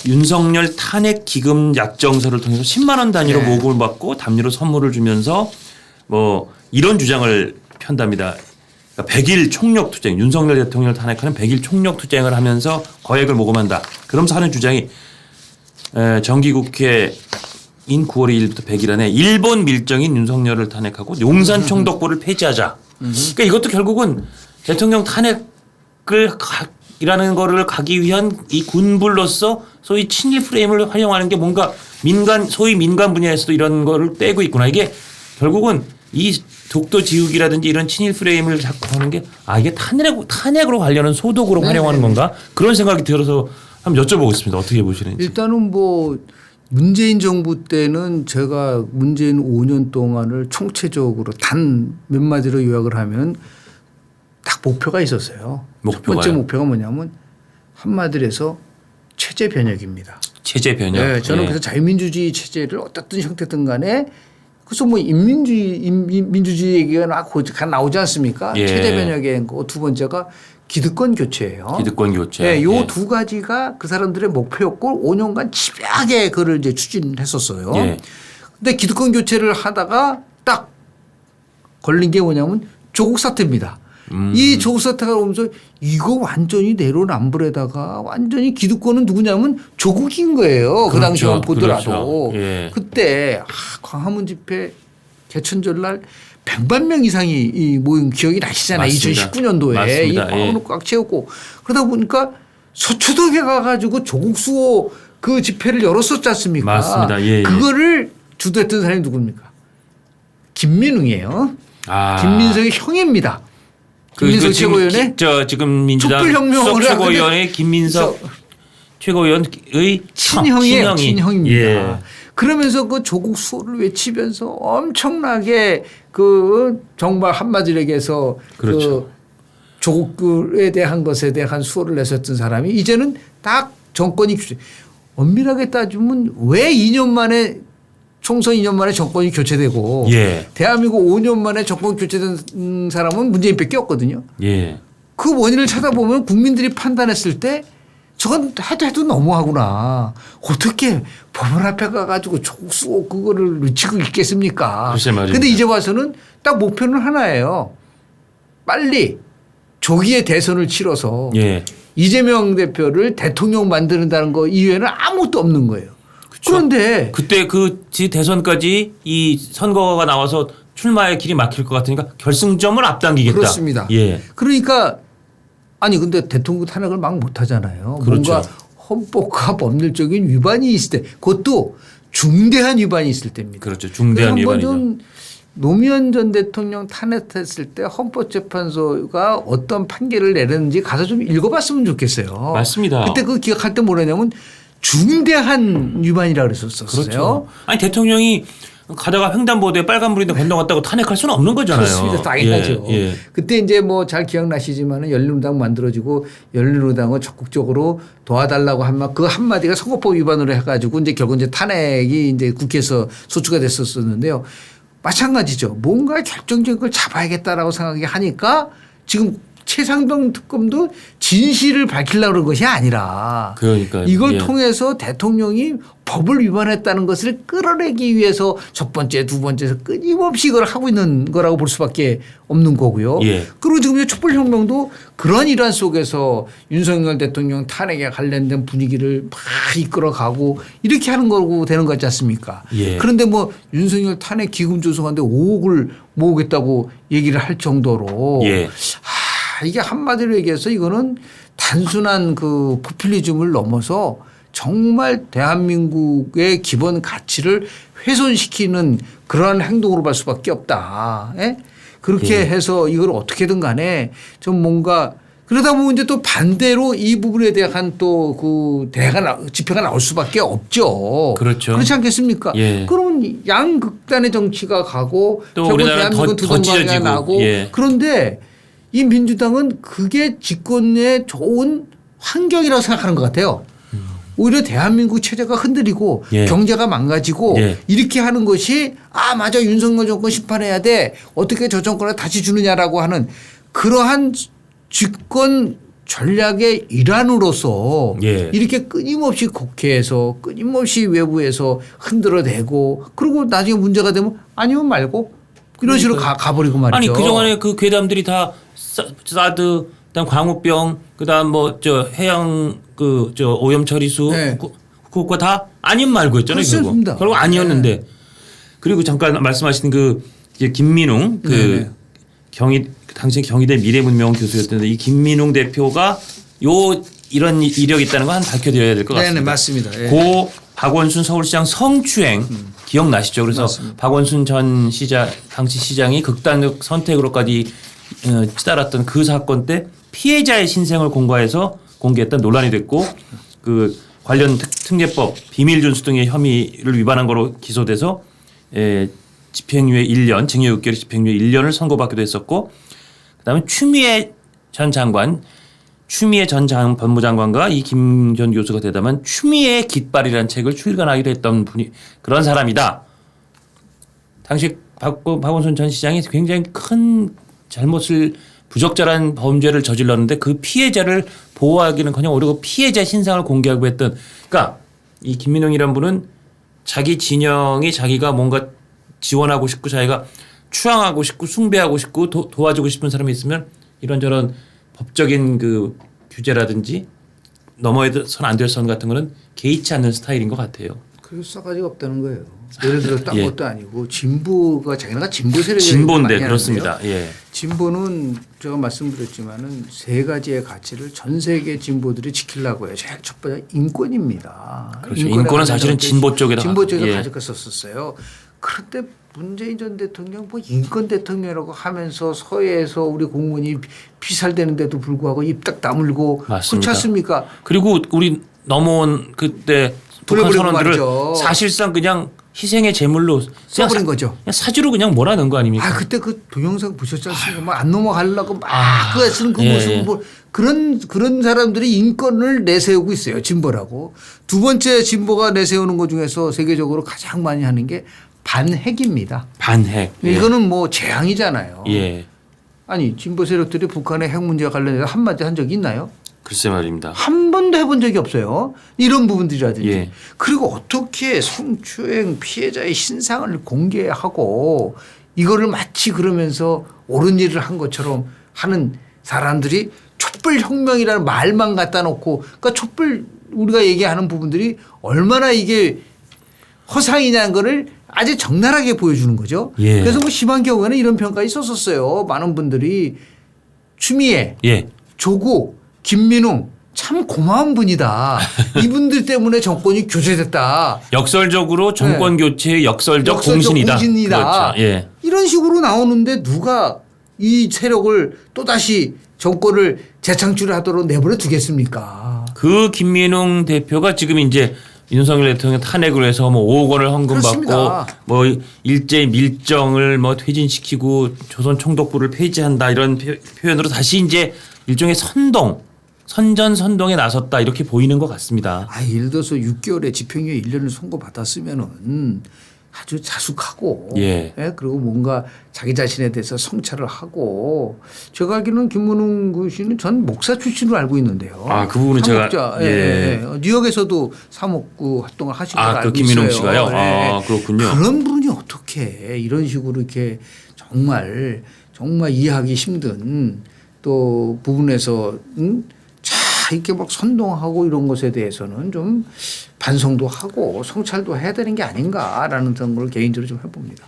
윤석열 탄핵 기금 약정서를 통해서 10만 원 단위로 네. 모금을 받고 담요로 선물을 주면서 뭐 이런 주장을 편답니다. 그러니까 100일 총력 투쟁, 윤석열 대통령을 탄핵하는 100일 총력 투쟁을 하면서 거액을 모금한다. 그러면서 하는 주장이 정기국회인 9월 2일부터 100일 안에 일본 밀정인 윤석열을 탄핵하고 용산 총독부를 폐지하자. 그러니까 이것도 결국은 대통령 탄핵을 이라는 거를 가기 위한 이 군불로서 소위 친일 프레임을 활용하는 게 뭔가 소위 민간 분야에서도 이런 거를 떼고 있구나. 이게 결국은 이 독도 지우기라든지 이런 친일 프레임을 자꾸 하는 게 이게 탄핵으로 관련한 소독으로 네. 활용하는 건가? 그런 생각이 들어서 한번 여쭤보고 있습니다. 어떻게 보시는지. 일단은 뭐 문재인 정부 때는 제가 문재인 5년 동안을 총체적으로 단 몇 마디로 요약을 하면 딱 목표가 있었어요. 첫 번째 목표가 뭐냐면 한마디로 해서 체제 변혁입니다. 체제 변혁. 네, 저는 그래서 자유민주주의 체제를 어떻든 형태든 간에 그래서 뭐 민주주의 얘기가 나오지 않습니까? 예. 체제 변혁의 두 번째가 기득권 교체예요. 기득권 교체. 네, 요 두 가지가 그 사람들의 목표였고 5년간 집요하게 그를 이제 추진했었어요. 예. 근데 기득권 교체를 하다가 딱 걸린 게 뭐냐면 조국 사태입니다. 이 조국 사태가 오면서 이거 완전히 내로남불에다가 완전히 기득권은 누구냐면 조국인 거예요. 그 당시만 보더라도. 그렇죠. 예. 그때 광화문 집회 개천절날 100만 명 이상이 이 모임 기억이 나시잖아요. 맞습니다. 2019년도에 이 맞습니다. 광화문을 꽉 채웠고 그러다 보니까 서초동에 가가지고 조국 수호 그 집회를 열었었지 않습니까? 맞습니다. 예, 예. 그거를 주도했던 사람이 누굽니까? 김민웅이에요. 김민석의 형입니다. 김민석 최고위원의 지금 민주당 수석 최고위원의 김민석 최고위원의 친형입니다. 예. 그러면서 그 조국 수호를 외치면서 엄청나게 그 정말 한마디로 얘기해서 그렇죠. 그 조국에 대한 것에 대한 수호를 내셨던 사람이 이제는 딱 정권이 엄밀하게 따지면 왜 2년 만에 총선 2년 만에 정권이 교체되고 예. 대한민국 5년 만에 정권 교체된 사람은 문재인밖에 없거든요. 예. 그 원인을 찾아보면 국민들이 판단했을 때 저건 해도 너무하구나. 어떻게 법원 앞에 가가지고 조국 수호 그거를 외치고 있겠습니까? 그런데 이제 와서는 딱 목표는 하나예요. 빨리 조기에 대선을 치러서 예. 이재명 대표를 대통령 만드는다는 거 이외에는 아무것도 없는 거예요. 그렇죠. 그런데 그때 그 대선까지 이 선거가 나와서 출마의 길이 막힐 것 같으니까 결승점을 앞당기겠다. 그렇습니다. 예. 그러니까 아니 근데 대통령 탄핵을 막 못하잖아요. 그렇죠. 뭔가 헌법과 법률적인 위반이 있을 때 그것도 중대한 위반이 있을 때입니다. 그렇죠. 중대한 위반이죠. 한번 노무현 전 대통령 탄핵했을 때 헌법재판소가 어떤 판결을 내렸는지 가서 좀 읽어봤으면 좋겠어요. 맞습니다. 그때 그 기억할 때 뭐냐면 중대한 위반이라고 그랬었어요. 그렇죠. 아니 대통령이 가다가 횡단보도에 빨간불인데 건너갔다고 탄핵할 수는 없는 거잖아요. 그렇습니다. 당연하죠. 예. 그때 이제 뭐 잘 기억나시지만은 열린우당 만들어지고 열린우당을 적극적으로 도와달라고 한 말 그 한마디가 선거법 위반으로 해가지고 이제 결국 이제 탄핵이 이제 국회에서 소추가 됐었는데요. 마찬가지죠. 뭔가 결정적인 걸 잡아야겠다라고 생각하니까 지금 최상병 특검도 진실을 밝히려고 그런 것이 아니라 그러니까요. 이걸 예. 통해서 대통령이 법을 위반했다는 것을 끌어내기 위해서 첫 번째 두 번째에서 끊임없이 이걸 하고 있는 거라고 볼 수밖에 없는 거고요. 예. 그리고 지금 촛불혁명도 그런 일환 속에서 윤석열 대통령 탄핵에 관련된 분위기를 막 이끌어가고 이렇게 하는 거고 되는 거 같지 않습니까? 예. 그런데 뭐 윤석열 탄핵 기금 조성하는데 5억을 모으겠다고 얘기를 할 정도로 예. 이게 한마디로 얘기해서 이거는 단순한 그 포퓰리즘을 넘어서 정말 대한민국의 기본 가치를 훼손시키는 그러한 행동으로 볼 수밖에 없다. 예? 그렇게 해서 이걸 어떻게든 간에 좀 뭔가 그러다 보면 이제 또 반대로 이 부분에 대한 또 그 집회가 나올 수밖에 없죠. 그렇죠. 그렇지 않겠습니까? 예. 그러면 양극단의 정치가 가고 또 결국 우리나라는 대한민국은 더 두동강이 찢어지고. 나고 예. 그런데 이 민주당은 그게 집권에 좋은 환경이라고 생각하는 것 같아요. 오히려 대한민국 체제가 흔들리고 예. 경제가 망가지고 예. 이렇게 하는 것이 맞아 윤석열 정권 심판해야 돼 어떻게 저 정권을 다시 주느냐라고 하는 그러한 집권 전략의 일환으로서 예. 이렇게 끊임없이 국회에서 끊임없이 외부에서 흔들어대고 그리고 나중에 문제가 되면 아니면 말고 이런 식으로 가버리고 말이죠. 아니 그동안에 그 괴담들이 다 사드, 그다음 광우병, 그다음 뭐 저 해양 그 저 오염 처리수 네. 그거 다 아님 말고 했잖아요. 그렇습니다. 결국 아니었는데 그리고 잠깐 말씀하신 그 이제 김민웅 그 네네. 당시 경희대 미래문명 교수였던데 이 김민웅 대표가 이런 이력이 있다는 거 한 밝혀드려야 될 것 같습니다. 네네 맞습니다. 예. 고 박원순 서울시장 성추행 기억나시죠? 그래서 맞습니다. 박원순 전 시장 당시 시장이 극단적 선택으로까지 치달았던 그 사건 때 피해자의 신생을 공개했던 논란이 됐고 그 관련 특례법 비밀 준수 등의 혐의를 위반한 거로 기소돼서 집행유예 1년, 징역 6개월, 집행유예 1년을 선고받기도 했었고 그다음에 추미애 전 법무장관과 이 김 전 교수가 대담한 추미애 깃발이라는 책을 출간하기도 했던 분이 그런 사람이다. 당시 박원순 전 시장이 굉장히 큰 잘못을 부적절한 범죄를 저질렀는데 그 피해자를 보호하기는커녕 오히려 피해자 신상을 공개하고 했던 그러니까 이 김민웅이라는 분은 자기 진영이 자기가 뭔가 지원하고 싶고 자기가 추앙하고 싶고 숭배하고 싶고 도와주고 싶은 사람이 있으면 이런저런 법적인 그 규제라든지 넘어서는 안 될 선 같은 거는 개의치 않는 스타일인 것 같아요. 그리고 싸가지가 없다는 거예요. 예를 들어 딴 예. 것도 아니고 진보가 자기네가 진보 세력이 진보인데 그렇습니다. 예. 진보는 제가 말씀드렸지만은 세 가지의 가치를 전 세계 진보들이 지키려고 해요. 제일 첫 번째 인권입니다. 그렇죠. 인권은 사실은 진보 쪽에다 진보 쪽에서 예. 가져갔었어요. 그런데 문재인 전 대통령 뭐 인권 대통령이라고 하면서 서해에서 우리 공무원이 피살되는데도 불구하고 입 딱 다물고 맞습니다. 그렇지 않습니까? 그리고 우리 넘어온 그때 북한 부려버리고 선언들을 말이죠. 사실상 그냥 희생의 제물로 써버린 거죠. 그냥 사주로 그냥 몰아넣은 거 아닙니까? 아 그때 그 동영상 보셨지 않습니까? 막 안 넘어가려고 막 하시는 그 예, 모습 예. 뭐 그런 사람들이 인권을 내세우고 있어요. 진보라고. 두 번째 진보가 내세우는 것 중에서 세계적으로 가장 많이 하는 게 반핵입니다. 반핵. 예. 이거는 뭐 재앙이잖아요. 예. 아니 진보 세력들이 북한의 핵 문제와 관련해서 한마디 한 적이 있나요? 글쎄 말입니다. 한 번도 해본 적이 없어요. 이런 부분들이라든지. 예. 그리고 어떻게 성추행 피해자의 신상을 공개하고 이거를 마치 그러면서 옳은 일을 한 것처럼 하는 사람들이 촛불혁명이라는 말만 갖다 놓고 그러니까 촛불 우리가 얘기하는 부분들이 얼마나 이게 허상이냐는 거를 아주 적나라하게 보여주는 거죠. 예. 그래서 뭐 심한 경우에는 이런 평가 있었었어요. 많은 분들이 추미애, 예. 조국, 김민웅 참 고마운 분이다. 이분들 때문에 정권이 교체됐다. 역설적으로 정권 교체의 역설적 공신이다. 그렇죠. 예. 이런 식으로 나오는데 누가 이 세력을 또다시 정권을 재창출하도록 내버려 두겠습니까? 그 김민웅 대표가 지금 이제 윤석열 대통령 탄핵을 해서 뭐 5억 원을 헌금받고 그렇습니다. 뭐 일제 밀정을 뭐 퇴진시키고 조선 총독부를 폐지한다 이런 표현으로 다시 이제 일종의 선전선동에 나섰다 이렇게 보이는 것 같습니다. 아, 예를 들어서 6개월에 집행유예 1년을 선고받았으면은 아주 자숙하고 예. 그리고 뭔가 자기 자신에 대해서 성찰을 하고 제가 알기로는 김문웅 씨는 전 목사 출신으로 알고 있는데요. 아, 그 부분은 제가 사목자. 예. 뉴욕에서도 사목구 활동을 하신 걸로 그 알고 김민웅 있어요. 씨가요. 네. 아, 그렇군요. 그런 분이 어떻게 이런 식으로 이렇게 정말 이해하기 힘든 또 부분에서 이렇게 막 선동하고 이런 것에 대해서는 좀 반성도 하고 성찰도 해야 되는 게 아닌가라는 생각을 개인적으로 좀 해봅니다.